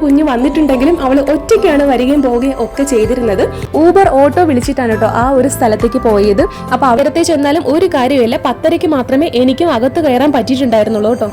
കുഞ്ഞ് വന്നിട്ടുണ്ടെങ്കിലും അവൾ ഒറ്റയ്ക്കാണ് വരികയും പോവുകയും ഒക്കെ ചെയ്തിരുന്നത്. ഊബർ ഓട്ടോ വിളിച്ചിട്ടാണ് കേട്ടോ ആ ഒരു സ്ഥലത്തേക്ക് പോയത്. അപ്പൊ അവിടത്തെ ചെന്നാലും ഒരു കാര്യമില്ല, 10:30 മാത്രമേ എനിക്കും അകത്ത് കയറാൻ പറ്റിയിട്ടുണ്ടായിരുന്നുള്ളൂ കേട്ടോ.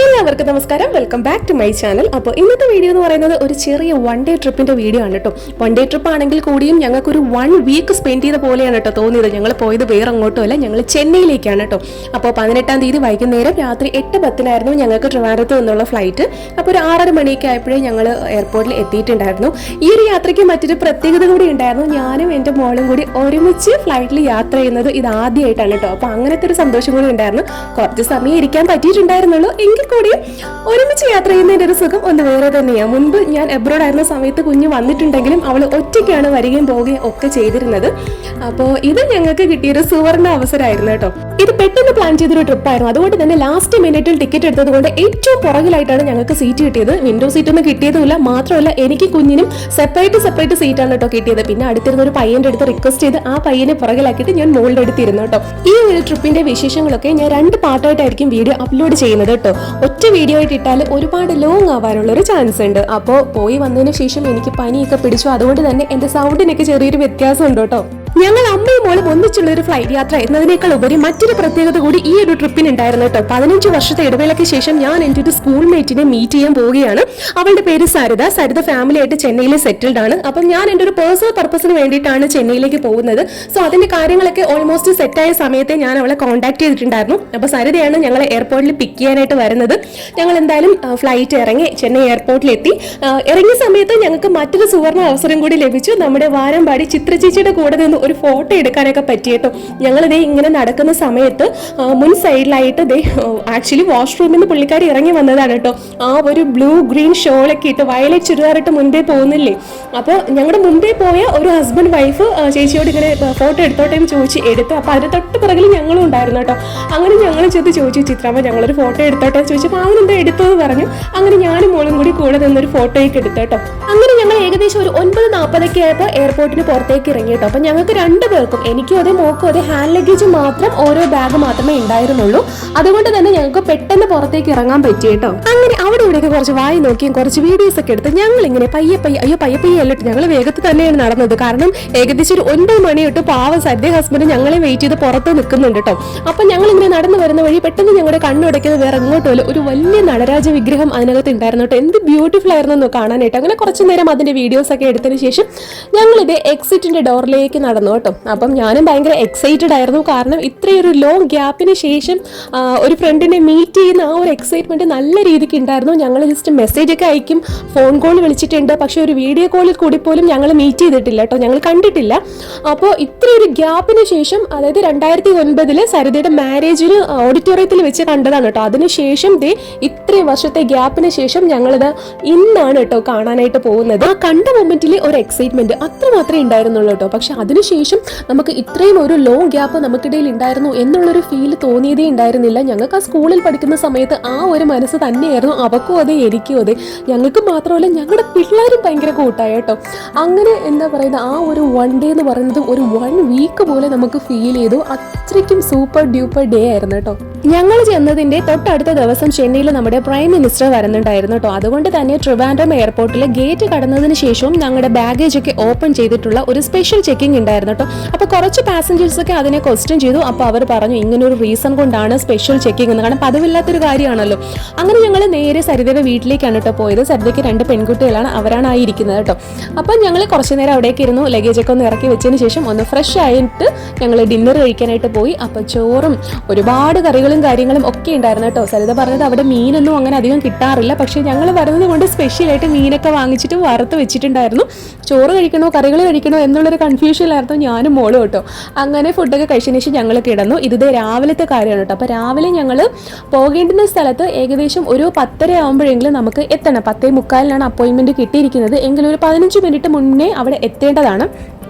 എല്ലാവർക്കും നമസ്കാരം, welcome back to my channel. അപ്പോൾ ഇന്നത്തെ വീഡിയോ എന്ന് പറയുന്നത് ഒരു ചെറിയ 1 ഡേ ട്രിപ്പിന്റെ വീഡിയോ ആണ് കേട്ടോ. 1 ഡേ ട്രിപ്പ് ആണെങ്കിൽ കൂടിയും ഞങ്ങൾക്ക് ഒരു 1 വീക്ക് സ്പെൻഡ് ചെയ്ത പോലെയാണ് കേട്ടോ തോന്നിയത്. ഞങ്ങൾ പോയത് വേറെ അങ്ങോട്ടും അല്ല, ഞങ്ങൾ ചെന്നൈയിലേക്കാണ് കേട്ടോ. അപ്പോൾ 18-ാം തീയതി വൈകുന്നേരം രാത്രി 8:10 ഞങ്ങൾക്ക് ട്രിവാൻഡ്രത്ത് നിന്നുള്ള ഫ്ലൈറ്റ്. അപ്പോൾ ഒരു 6:30 മണിയൊക്കെ ആയപ്പോഴേ ഞങ്ങൾ എയർപോർട്ടിൽ എത്തിയിട്ടുണ്ടായിരുന്നു. ഈ ഒരു യാത്രയ്ക്ക് മറ്റൊരു പ്രത്യേകത കൂടി ഉണ്ടായിരുന്നു. ഞാനും എൻ്റെ മോളും കൂടി ഒരുമിച്ച് ഫ്ലൈറ്റിൽ യാത്ര ചെയ്യുന്നത് ഇത് ആദ്യമായിട്ടാണ് കേട്ടോ. അപ്പോൾ അങ്ങനത്തെ ഒരു സന്തോഷം കൂടി ഉണ്ടായിരുന്നു. കുറച്ച് സമയം ഇരിക്കാൻ പറ്റിയിട്ടുണ്ടായിരുന്നുള്ളൂ, എങ്കിൽ കൂടി ഒരുമിച്ച് യാത്ര ചെയ്യുന്നതിന്റെ ഒരു സുഖം ഒന്ന് വേറെ തന്നെയാണ്. മുൻപ് ഞാൻ എബ്രോഡ് ആയിരുന്ന സമയത്ത് കുഞ്ഞ് വന്നിട്ടുണ്ടെങ്കിലും അവൾ ഒറ്റയ്ക്കാണ് വരികയും പോവുകയും ഒക്കെ ചെയ്തിരുന്നത്. അപ്പോൾ ഇത് ഞങ്ങൾക്ക് കിട്ടിയൊരു സുവർണ അവസരമായിരുന്നു കേട്ടോ. ഇത് പെട്ടെന്ന് പ്ലാൻ ചെയ്തൊരു ട്രിപ്പായിരുന്നു. അതുകൊണ്ട് തന്നെ ലാസ്റ്റ് മിനിറ്റിൽ ടിക്കറ്റ് എടുത്തത് കൊണ്ട് ഏറ്റവും പുറകിലായിട്ടാണ് ഞങ്ങൾക്ക് സീറ്റ് കിട്ടിയത്. വിൻഡോ സീറ്റ് ഒന്നും കിട്ടിയതുമില്ല. മാത്രമല്ല എനിക്ക് കുഞ്ഞിനും സെപ്പറേറ്റ് സീറ്റാണ് കേട്ടോ കിട്ടിയത്. പിന്നെ അടുത്തിരുന്ന ഒരു പയ്യന്റെ അടുത്ത് റിക്വസ്റ്റ് ചെയ്ത് ആ പയ്യനെ പുറകിലാക്കിയിട്ട് ഞാൻ മോളുടെ അടുത്തിരുന്നു കേട്ടോ. ഈ ഒരു ട്രിപ്പിന്റെ വിശേഷങ്ങളൊക്കെ ഞാൻ 2 പാർട്ടായിട്ടായിരിക്കും വീഡിയോ അപ്ലോഡ് ചെയ്യുന്നത് കേട്ടോ. ഒറ്റ വീഡിയോ ആയിട്ട് ഇട്ടാൽ ഒരുപാട് ലോങ് ആവാനുള്ള ഒരു ചാൻസ് ഉണ്ട്. അപ്പോൾ പോയി വന്നതിന് ശേഷം എനിക്ക് പനിയൊക്കെ പിടിച്ചു. അതുകൊണ്ട് തന്നെ എന്റെ സൗണ്ടിനൊക്കെ ചെറിയൊരു വ്യത്യാസം ഉണ്ട് കേട്ടോ. ഞങ്ങൾ അമ്മയും മോളും ഒന്നിച്ചുള്ള ഒരു ഫ്ലൈറ്റ് യാത്ര എന്നതിനേക്കാൾ ഉപരി മറ്റൊരു പ്രത്യേകത കൂടി ഈ ഒരു ട്രിപ്പിന് ഉണ്ടായിരുന്നു കേട്ടോ. 15 വർഷത്തെ ഇടവേളയ്ക്ക് ശേഷം ഞാൻ എൻ്റെ ഒരു സ്കൂൾ മേറ്റിനെ മീറ്റ് ചെയ്യാൻ പോവുകയാണ്. അവളുടെ പേര് സരിത ഫാമിലി ആയിട്ട് ചെന്നൈയിൽ സെറ്റിൽഡ് ആണ്. അപ്പം ഞാൻ എൻ്റെ ഒരു പേഴ്സണൽ പർപ്പസിന് വേണ്ടിയിട്ടാണ് ചെന്നൈയിലേക്ക് പോകുന്നത്. സോ അതിന്റെ കാര്യങ്ങളൊക്കെ ഓൾമോസ്റ്റ് സെറ്റായ സമയത്തെ ഞാൻ അവളെ കോൺടാക്ട് ചെയ്തിട്ടുണ്ടായിരുന്നു. അപ്പോൾ സരിതയാണ് ഞങ്ങളെ എയർപോർട്ടിൽ പിക്ക് ചെയ്യാനായിട്ട് വരുന്നത്. ഞങ്ങൾ എന്തായാലും ഫ്ലൈറ്റ് ഇറങ്ങി ചെന്നൈ എയർപോർട്ടിലെത്തി. ഇറങ്ങിയ സമയത്ത് ഞങ്ങൾക്ക് മറ്റൊരു സുവർണ അവസരം കൂടി ലഭിച്ചു. നമ്മുടെ വാരമ്പാടി ചിത്രചേച്ചിയുടെ കൂടെ നിന്ന് ഒരു ഫോട്ടോ എടുക്കാനൊക്കെ പറ്റിയിട്ടോ. ഞങ്ങളിതേ ഇങ്ങനെ നടക്കുന്ന സമയത്ത് മുൻ സൈഡിലായിട്ട് ആക്ച്വലി വാഷ്റൂമിൽ നിന്ന് പുള്ളിക്കാരി ഇറങ്ങി വന്നതാണ് കേട്ടോ. ആ ഒരു ബ്ലൂ ഗ്രീൻ ഷോളൊക്കെ ഇട്ട് വയലറ്റ് ചുരിദാറിട്ട് മുൻപേ പോകുന്നില്ലേ. അപ്പോൾ ഞങ്ങളുടെ മുൻപേ പോയ ഒരു ഹസ്ബൻഡ് വൈഫ് ചേച്ചിയോട് ഇങ്ങനെ ഫോട്ടോ എടുത്തോട്ടെ എന്ന് ചോദിച്ച് എടുത്തു. അപ്പോൾ അതിന് തൊട്ട് പിറകിൽ ഞങ്ങളും ഉണ്ടായിരുന്നു കേട്ടോ. അങ്ങനെ ഞങ്ങൾ ചെന്ന് ചോദിച്ചു, ചിത്രമ്മ ഞങ്ങളൊരു ഫോട്ടോ എടുത്തോട്ടെ എന്ന് ചോദിച്ചപ്പോൾ അവനെന്താ എടുത്തോന്ന് പറഞ്ഞു. അങ്ങനെ ഞാനും മോളും കൂടെ നിന്നൊരു ഫോട്ടോയൊക്കെ എടുത്തു കേട്ടോ. അങ്ങനെ ഞങ്ങൾ ഏകദേശം ഒരു 9:40 ആയപ്പോൾ എയർപോർട്ടിന് പുറത്തേക്ക് ഇറങ്ങി കേട്ടോ. അപ്പോൾ ഞങ്ങൾക്ക് 2 പേർക്കും, എനിക്കും അതെ മോക്കും അതെ, ഹാൻഡ് ലഗേജ് മാത്രം ഓരോ ബാഗ് മാത്രമേ ഉണ്ടായിരുന്നുള്ളൂ. അതുകൊണ്ട് തന്നെ ഞങ്ങൾക്ക് പെട്ടെന്ന് പുറത്തേക്ക് ഇറങ്ങാൻ പറ്റി കേട്ടോ. അങ്ങനെ അവിടെ ഇവിടെയൊക്കെ കുറച്ച് വായി നോക്കിയും കുറച്ച് വീഡിയോസ് ഒക്കെ എടുത്ത് ഞങ്ങൾ ഇങ്ങനെ പയ്യെ അല്ലട്ട് ഞങ്ങൾ വേഗത്തിൽ തന്നെയാണ് നടന്നത്. കാരണം ഏകദേശം ഒരു 9 മണി തൊട്ട് പാവം സദ്യ ഹസ്ബൻഡ് ഞങ്ങളെ വെയിറ്റ് ചെയ്ത് പുറത്ത് നിൽക്കുന്നുണ്ട് കേട്ടോ. അപ്പൊ ഞങ്ങൾ ഇങ്ങനെ നടന്നു വരുന്ന വഴി പെട്ടെന്ന് ഞങ്ങളുടെ കണ്ണുടയ്ക്കുന്നത് വേറെ എങ്ങോട്ടുമല്ല, ഒരു വലിയ നടരാജ വിഗ്രഹം അതിനകത്ത് ഉണ്ടായിരുന്നു കേട്ടോ. എന്ത് ബ്യൂട്ടിഫുൾ ആയിരുന്നു കാണാനായിട്ട്. അങ്ങനെ കുറച്ചു നേരം അതിന്റെ വീഡിയോസ് ഒക്കെ എടുത്തതിന് ശേഷം ഞങ്ങൾ ഇത് എക്സിറ്റിന്റെ ഡോറിലേക്ക് നടന്നു കേട്ടോ. അപ്പം ഞാനും ഭയങ്കര എക്സൈറ്റഡ് ആയിരുന്നു. കാരണം ഇത്രയൊരു ലോങ് ഗ്യാപ്പിന് ശേഷം ഒരു ഫ്രണ്ടിനെ മീറ്റ് ചെയ്യുന്ന ആ ഒരു എക്സൈറ്റ്മെന്റ് നല്ല രീതിക്ക് ഉണ്ടായിരുന്നു. ഞങ്ങൾ ജസ്റ്റ് മെസ്സേജ് ഒക്കെ അയക്കും, ഫോൺ കോൾ വിളിച്ചിട്ടുണ്ട്, പക്ഷെ ഒരു വീഡിയോ കോളിൽ കൂടി പോലും ഞങ്ങൾ മീറ്റ് ചെയ്തിട്ടില്ല കേട്ടോ, ഞങ്ങൾ കണ്ടിട്ടില്ല. അപ്പോൾ ഇത്രയൊരു ഗ്യാപ്പിന് ശേഷം, അതായത് 2009 സരിതയുടെ മാരേജിന് ഓഡിറ്റോറിയത്തിൽ വെച്ച് കണ്ടതാണ് കേട്ടോ. അതിനുശേഷം ഇത്രയും വർഷത്തെ ഗ്യാപ്പിന് ശേഷം ഞങ്ങളിത് ഇന്നാണ് കേട്ടോ കാണാനായിട്ട് പോകുന്നത്. ആ കണ്ട മൊമെന്റിലെ ഒരു എക്സൈറ്റ്മെന്റ് അത്രമാത്രമേ ഉണ്ടായിരുന്നുള്ളൂ കേട്ടോ. പക്ഷെ അതിനുശേഷം നമുക്ക് ഇത്രയും ഒരു ലോങ് ഗ്യാപ്പ് നമുക്കിടയിൽ ഉണ്ടായിരുന്നു എന്നുള്ളൊരു ഫീൽ തോന്നിയതേ ഉണ്ടായിരുന്നില്ല. ഞങ്ങൾക്ക് ആ സ്കൂളിൽ പഠിക്കുന്ന സമയത്ത് ആ ഒരു മനസ്സ് തന്നെയായിരുന്നു. അവക്കും അതെ, എനിക്കും അതെ. ഞങ്ങൾക്ക് മാത്രമല്ല ഞങ്ങളുടെ പിള്ളേരും ഭയങ്കര കൂട്ടായ കേട്ടോ. അങ്ങനെ എന്താ പറയുന്നത്, ആ ഒരു 1 ഡേ എന്ന് പറയുന്നത് ഒരു 1 വീക്ക് പോലെ നമുക്ക് ഫീൽ ചെയ്തു. അത്രയ്ക്കും സൂപ്പർ ഡ്യൂപ്പർ ഡേ ആയിരുന്നു കേട്ടോ. ഞങ്ങൾ ചെന്നതിന്റെ തൊട്ടടുത്ത ദിവസം ചെന്നൈയിൽ നമ്മുടെ പ്രൈം മിനിസ്റ്റർ വരുന്നുണ്ടായിരുന്നു കേട്ടോ. അതുകൊണ്ട് തന്നെ ട്രിവാൻഡ്രം എയർപോർട്ടിലെ ഗേറ്റ് കടന്നതിന് ശേഷവും ഞങ്ങളുടെ ബാഗേജ് ഒക്കെ ഓപ്പൺ ചെയ്തിട്ടുള്ള ഒരു സ്പെഷ്യൽ ചെക്കിംഗ് ഉണ്ടായിരുന്നു കേട്ടോ. അപ്പോൾ കുറച്ച് പാസഞ്ചേഴ്സ് ഒക്കെ അതിനെ ക്വസ്റ്റ്യൻ ചെയ്തു. അപ്പോൾ അവർ പറഞ്ഞു ഇങ്ങനൊരു റീസൺ കൊണ്ടാണ് സ്പെഷ്യൽ ചെക്കിംഗ് എന്ന്. കാരണം പതിവില്ലാത്തൊരു കാര്യമാണല്ലോ. അങ്ങനെ ഞങ്ങൾ നേരെ സരിതയുടെ വീട്ടിലേക്കാണ് കേട്ടോ പോയത്. സരിതയ്ക്ക് 2 പെൺകുട്ടികളാണ്, അവരാണ് ആയിരിക്കുന്നത് കേട്ടോ. അപ്പം ഞങ്ങൾ കുറച്ച് നേരം അവിടേക്ക് ഇരുന്നു. ലഗേജ് ഒക്കെ ഒന്ന് ഇറക്കി വെച്ചതിന് ശേഷം ഒന്ന് ഫ്രഷ് ആയിട്ട് ഞങ്ങൾ ഡിന്നർ കഴിക്കാനായിട്ട് പോയി. അപ്പോൾ ചോറും ഒരുപാട് കറികളും കാര്യങ്ങളും ഒക്കെ ഉണ്ടായിരുന്നു കേട്ടോ. സരിത പറഞ്ഞത് അവിടെ മീനൊന്നും അങ്ങനെ അധികം കിട്ടാറില്ല, പക്ഷേ ഞങ്ങൾ വരുന്നത് കൊണ്ട് സ്പെഷ്യലായിട്ട് മീനൊക്കെ വാങ്ങിച്ചിട്ട് വറുത്ത് വെച്ചിട്ടുണ്ടായിരുന്നു. ചോറ് കഴിക്കണോ കറികൾ കഴിക്കണോ എന്നുള്ളൊരു കൺഫ്യൂഷനിലായിരുന്നു ഞാനും മോളും കേട്ടോ. അങ്ങനെ ഫുഡൊക്കെ കഴിച്ചതിന് ശേഷം ഞങ്ങൾ കിടന്നു. ഇത് രാവിലത്തെ കാര്യമാണ് കേട്ടോ. അപ്പോൾ രാവിലെ ഞങ്ങൾ പോകേണ്ടുന്ന സ്ഥലത്ത് ഏകദേശം ഒരു 10:30 ആകുമ്പോഴെങ്കിലും നമുക്ക് എത്തണം. 10:45 അപ്പോയിൻമെന്റ് കിട്ടിയിരിക്കുന്നത്. എങ്കിലും ഒരു 15 മിനിറ്റ് മുന്നേ അവിടെ എത്തേണ്ടതാണ്.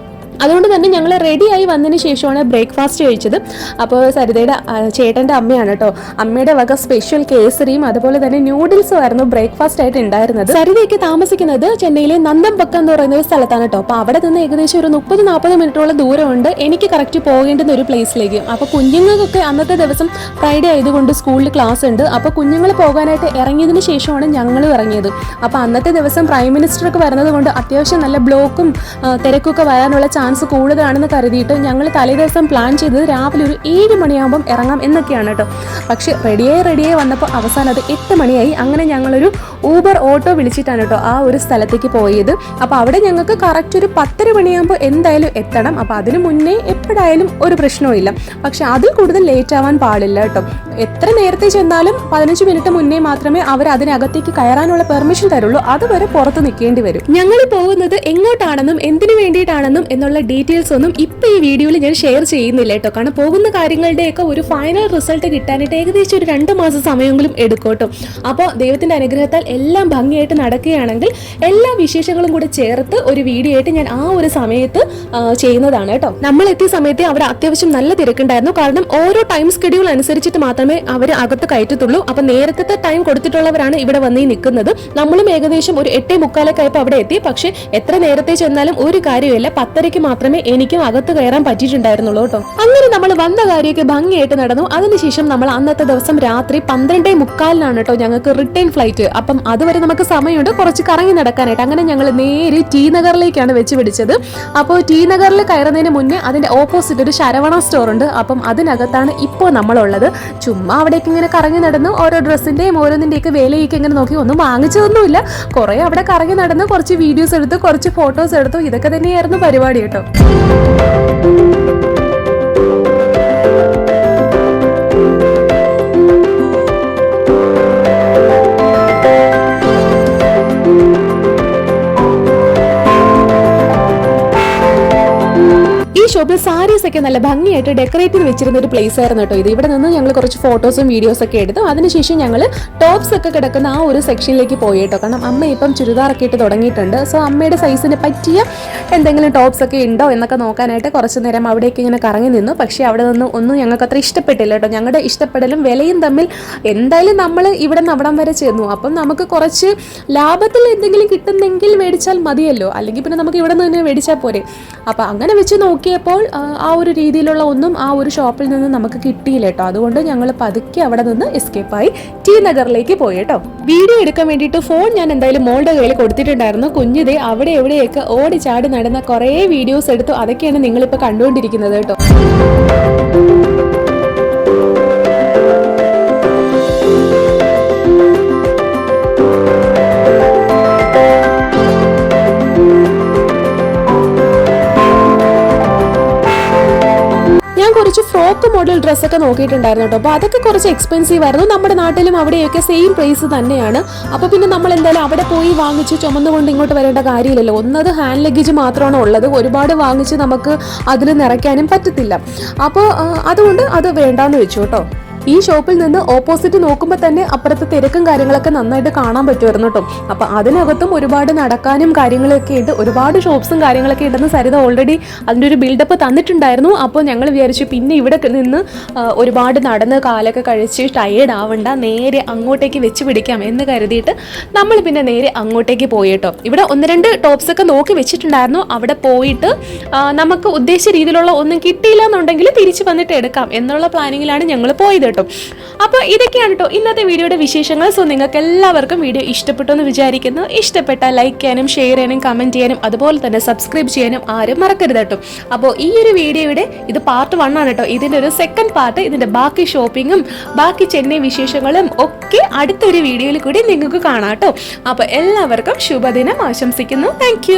അതുകൊണ്ട് തന്നെ ഞങ്ങൾ റെഡിയായി വന്നതിന് ശേഷമാണ് ബ്രേക്ക്ഫാസ്റ്റ് കഴിച്ചത്. അപ്പോൾ സരിതയുടെ ചേട്ടൻ്റെ അമ്മയാണ് കേട്ടോ, അമ്മയുടെ വക സ്പെഷ്യൽ കേസരിയും അതുപോലെ തന്നെ നൂഡിൽസും ആയിരുന്നു ബ്രേക്ക്ഫാസ്റ്റ് ആയിട്ട് ഉണ്ടായിരുന്നത്. സരിതയ്ക്ക് താമസിക്കുന്നത് ചെന്നൈയിലെ നന്ദംപക്കം എന്ന് പറയുന്ന ഒരു സ്ഥലത്താണ് കേട്ടോ. അപ്പോൾ അവിടെ നിന്ന് ഏകദേശം ഒരു 30-40 മിനിറ്റോളം ദൂരമുണ്ട് എനിക്ക് കറക്റ്റ് പോകേണ്ടുന്ന ഒരു പ്ലേസിലേക്ക്. അപ്പോൾ കുഞ്ഞുങ്ങൾക്കൊക്കെ അന്നത്തെ ദിവസം ഫ്രൈഡേ ആയതുകൊണ്ട് സ്കൂളിൽ ക്ലാസ് ഉണ്ട്. അപ്പോൾ കുഞ്ഞുങ്ങൾ പോകാനായിട്ട് ഇറങ്ങിയതിന് ശേഷമാണ് ഞങ്ങളും ഇറങ്ങിയത്. അപ്പോൾ അന്നത്തെ ദിവസം പ്രൈം മിനിസ്റ്ററൊക്കെ വരുന്നത് കൊണ്ട് അത്യാവശ്യം നല്ല ബ്ലോക്കും തിരക്കൊക്കെ വരാനുള്ള ചാൻസ് കൂടുതലാണെന്ന് കരുതിയിട്ട് ഞങ്ങൾ തലേദിവസം പ്ലാൻ ചെയ്തത് രാവിലെ ഒരു 7 മണിയാകുമ്പം ഇറങ്ങാം എന്നൊക്കെയാണ് കേട്ടോ. പക്ഷേ റെഡിയായി വന്നപ്പോൾ അവസാനം അത് 8 മണിയായി. അങ്ങനെ ഞങ്ങളൊരു ഊബർ ഓട്ടോ വിളിച്ചിട്ടാണ് കേട്ടോ ആ ഒരു സ്ഥലത്തേക്ക് പോയത്. അപ്പോൾ അവിടെ ഞങ്ങൾക്ക് കറക്റ്റ് ഒരു 10 മണിയാകുമ്പോൾ എന്തായാലും എത്തണം. അപ്പോൾ അതിന് മുന്നേ എപ്പോഴായാലും ഒരു പ്രശ്നവും. പക്ഷെ അതിൽ കൂടുതൽ ലേറ്റ് ആവാൻ പാടില്ല കേട്ടോ. എത്ര നേരത്തെ ചെന്നാലും 15 മിനിറ്റ് മുന്നേ മാത്രമേ അവർ അതിനകത്തേക്ക് കയറാനുള്ള പെർമിഷൻ തരുള്ളൂ. അതുവരെ പുറത്ത് നിൽക്കേണ്ടി വരും. ഞങ്ങൾ പോകുന്നത് എങ്ങോട്ടാണെന്നും എന്തിനു വേണ്ടിയിട്ടാണെന്നും എന്നുള്ള ഡീറ്റെയിൽസ് ഒന്നും ഇപ്പൊ ഈ വീഡിയോയിൽ ഞാൻ ഷെയർ ചെയ്യുന്നില്ല കേട്ടോ. കാരണം പോകുന്ന കാര്യങ്ങളുടെയൊക്കെ ഒരു ഫൈനൽ റിസൾട്ട് കിട്ടാനായിട്ട് ഏകദേശം ഒരു 2 മാസം സമയമെങ്കിലും എടുക്കും കേട്ടോ. അപ്പോൾ ദൈവത്തിന്റെ അനുഗ്രഹത്താൽ എല്ലാം ഭംഗിയായിട്ട് നടക്കുകയാണെങ്കിൽ എല്ലാ വിശേഷങ്ങളും കൂടെ ചേർത്ത് ഒരു വീഡിയോ ആയിട്ട് ഞാൻ ആ ഒരു സമയത്ത് ചെയ്യുന്നതാണ് കേട്ടോ. നമ്മൾ എത്തിയ സമയത്ത് അവിടെ അത്യാവശ്യം നല്ല തിരക്കുണ്ടായിരുന്നു. കാരണം ഓരോ ടൈം ഷെഡ്യൂൾ അനുസരിച്ചിട്ട് മാത്രമേ അവർ അകത്ത് കയറ്റത്തുള്ളൂ. അപ്പൊ നേരത്തെ ടൈം കൊടുത്തിട്ടുള്ളവരാണ് ഇവിടെ വന്ന് നിൽക്കുന്നത്. നമ്മളും ഏകദേശം ഒരു 8:45 ആയപ്പോൾ അവിടെ എത്തി. പക്ഷെ എത്ര നേരത്തെ ചെന്നാലും ഒരു കാര്യമില്ല, 10:30 മാത്രമേ എനിക്കും അകത്ത് കയറാൻ പറ്റിയിട്ടുണ്ടായിരുന്നുള്ളൂ കേട്ടോ. അങ്ങനെ നമ്മൾ വന്ന കാര്യമൊക്കെ ഭംഗിയായിട്ട് നടന്നു. അതിനുശേഷം നമ്മൾ അന്നത്തെ ദിവസം രാത്രി 12:45 കേട്ടോ ഞങ്ങൾക്ക് റിട്ടേൺ ഫ്ലൈറ്റ്. അപ്പം അതുവരെ നമുക്ക് സമയമുണ്ട് കുറച്ച് കറങ്ങി നടക്കാനായിട്ട്. അങ്ങനെ ഞങ്ങൾ നേരെ ടി നഗറിലേക്കാണ് വെച്ച് പിടിച്ചത്. അപ്പോൾ ടി നഗറിൽ കയറുന്നതിന് മുന്നേ അതിന്റെ ഓപ്പോസിറ്റ് ഒരു ശരവണ സ്റ്റോർ ഉണ്ട്. അപ്പം അതിനകത്താണ് ഇപ്പോൾ നമ്മളുള്ളത്. ചുമ്മാ അവിടേക്ക് ഇങ്ങനെ കറങ്ങി നടന്നു ഓരോ ഡ്രസ്സിന്റെയും ഓരോന്നിന്റെയൊക്കെ വിലയൊക്കെ ഇങ്ങനെ നോക്കി. ഒന്നും വാങ്ങിച്ചതൊന്നുമില്ല, കുറെ അവിടെ കറങ്ങി നടന്ന് കുറച്ച് വീഡിയോസ് എടുത്തു, കുറച്ച് ഫോട്ടോസ് എടുത്തു. ഇതൊക്കെ തന്നെയായിരുന്നു പരിപാടി കേട്ടോ. ഷോപ്പിൽ സാരീസ് ഒക്കെ നല്ല ഭംഗിയായിട്ട് ഡെക്കറേറ്റ് ചെയ്ത് വെച്ചിരുന്ന ഒരു പ്ലേസ് ആയിരുന്നു കേട്ടോ ഇത്. ഇവിടെ നിന്ന് ഞങ്ങൾ കുറച്ച് ഫോട്ടോസും വീഡിയോസ് ഒക്കെ എടുത്തു. അതിനുശേഷം ഞങ്ങൾ ടോപ്സ് ഒക്കെ കിടക്കുന്ന ആ ഒരു സെക്ഷനിലേക്ക് പോയി കേട്ടോ. കാരണം അമ്മ ഇപ്പം ചുരിദാറൊക്കെ ഇട്ട് തുടങ്ങിയിട്ടുണ്ട്. സോ അമ്മയുടെ സൈസിന് പറ്റിയ എന്തെങ്കിലും ടോപ്സ് ഒക്കെ ഉണ്ടോ എന്നൊക്കെ നോക്കാനായിട്ട് കുറച്ച് നേരം അവിടേക്ക് ഇങ്ങനെ കറങ്ങി നിന്നു. പക്ഷേ അവിടെ നിന്ന് ഒന്നും ഞങ്ങൾക്ക് അത്ര ഇഷ്ടപ്പെട്ടില്ല കേട്ടോ. ഞങ്ങളുടെ ഇഷ്ടപ്പെടലും വിലയും തമ്മിൽ എന്തായാലും നമ്മൾ ഇവിടെ നിന്ന് അവിടം വരെ ചെന്നു. അപ്പം നമുക്ക് കുറച്ച് ലാഭത്തിൽ എന്തെങ്കിലും കിട്ടുന്നെങ്കിൽ മേടിച്ചാൽ മതിയല്ലോ, അല്ലെങ്കിൽ പിന്നെ നമുക്ക് ഇവിടെ നിന്ന് തന്നെ മേടിച്ചാൽ പോരെ. അപ്പം അങ്ങനെ വെച്ച് നോക്കിയപ്പോൾ ആ ഒരു രീതിയിലുള്ള ഒന്നും ആ ഒരു ഷോപ്പിൽ നിന്ന് നമുക്ക് കിട്ടിയില്ല കേട്ടോ. അതുകൊണ്ട് ഞങ്ങൾ പതുക്കെ അവിടെ നിന്ന് എസ്കേപ്പായി ടി നഗറിലേക്ക് പോയി കേട്ടോ. വീഡിയോ എടുക്കാൻ വേണ്ടിയിട്ട് ഫോൺ ഞാൻ എന്തായാലും മോളുടെ കയ്യിൽ കൊടുത്തിട്ടുണ്ടായിരുന്നു. കുഞ്ഞിതേ അവിടെ എവിടെയൊക്കെ ഓടി ചാടി നടന്ന കുറേ വീഡിയോസ് എടുത്തു. അതൊക്കെയാണ് നിങ്ങളിപ്പോൾ കണ്ടുകൊണ്ടിരിക്കുന്നത് കേട്ടോ. കുറച്ച് ഫ്രോക്ക് മോഡൽ ഡ്രസ്സൊക്കെ നോക്കിയിട്ടുണ്ടായിരുന്നു കേട്ടോ. അപ്പോൾ അതൊക്കെ കുറച്ച് എക്സ്പെൻസീവ് ആയിരുന്നു. നമ്മുടെ നാട്ടിലും അവിടെയൊക്കെ സെയിം പ്രൈസ് തന്നെയാണ്. അപ്പോൾ പിന്നെ നമ്മൾ എന്തായാലും അവിടെ പോയി വാങ്ങിച്ച് ചുമന്നുകൊണ്ട് ഇങ്ങോട്ട് വരേണ്ട കാര്യമില്ലല്ലോ. ഒന്നത് ഹാൻഡ് ലഗേജ് മാത്രമാണ് ഉള്ളത്. ഒരുപാട് വാങ്ങിച്ച് നമുക്ക് അതിൽ നിറയ്ക്കാനും പറ്റത്തില്ല. അപ്പോൾ അതുകൊണ്ട് അത് വേണ്ടാന്ന് വെച്ചു കേട്ടോ. ഈ ഷോപ്പിൽ നിന്ന് ഓപ്പോസിറ്റ് നോക്കുമ്പോൾ തന്നെ അപ്പുറത്തെ തിരക്കും കാര്യങ്ങളൊക്കെ നന്നായിട്ട് കാണാൻ പറ്റുമായിരുന്നു കേട്ടോ. അപ്പോൾ അതിനകത്തും ഒരുപാട് നടക്കാനും കാര്യങ്ങളൊക്കെ ഉണ്ട്, ഒരുപാട് ഷോപ്സും കാര്യങ്ങളൊക്കെ ഉണ്ടെന്ന് സരിത ഓൾറെഡി അതിൻ്റെ ഒരു ബിൽഡപ്പ് തന്നിട്ടുണ്ടായിരുന്നു. അപ്പോൾ ഞങ്ങൾ വിചാരിച്ചു പിന്നെ ഇവിടെ നിന്ന് ഒരുപാട് നടന്ന് കാലൊക്കെ കഴിച്ച് ടയേർഡ് ആവണ്ട, നേരെ അങ്ങോട്ടേക്ക് വെച്ച് പിടിക്കാം എന്ന് കരുതിയിട്ട് നമ്മൾ പിന്നെ നേരെ അങ്ങോട്ടേക്ക് പോയി കേട്ടോ. ഇവിടെ 1-2 ടോപ്സ് ഒക്കെ നോക്കി വെച്ചിട്ടുണ്ടായിരുന്നു. അവിടെ പോയിട്ട് നമുക്ക് ഉദ്ദേശിച്ച രീതിയിലുള്ള ഒന്നും കിട്ടിയില്ല എന്നുണ്ടെങ്കിൽ തിരിച്ചു വന്നിട്ട് എടുക്കാം എന്നുള്ള പ്ലാനിങ്ങിലാണ് ഞങ്ങൾ പോയത്. അപ്പോൾ ഇതൊക്കെയാണ് കേട്ടോ ഇന്നത്തെ വീഡിയോയുടെ വിശേഷങ്ങൾ. സോ നിങ്ങൾക്ക് എല്ലാവർക്കും വീഡിയോ ഇഷ്ടപ്പെട്ടു എന്ന് വിചാരിക്കുന്നു. ഇഷ്ടപ്പെട്ടാൽ ലൈക്ക് ചെയ്യാനും ഷെയർ ചെയ്യാനും കമന്റ് ചെയ്യാനും അതുപോലെ തന്നെ സബ്സ്ക്രൈബ് ചെയ്യാനും ആരും മറക്കരുത് കേട്ടോ. അപ്പോൾ ഈ ഒരു വീഡിയോയുടെ ഇത് പാർട്ട് 1 ആണ് കേട്ടോ. ഇതിന്റെ ഒരു സെക്കൻഡ് പാർട്ട്, ഇതിന്റെ ബാക്കി ഷോപ്പിങ്ങും ബാക്കി ചെന്നൈ വിശേഷങ്ങളും ഒക്കെ അടുത്തൊരു വീഡിയോയിൽ കൂടി നിങ്ങൾക്ക് കാണാം കേട്ടോ. അപ്പോൾ എല്ലാവർക്കും ശുഭദിനം ആശംസിക്കുന്നു. താങ്ക്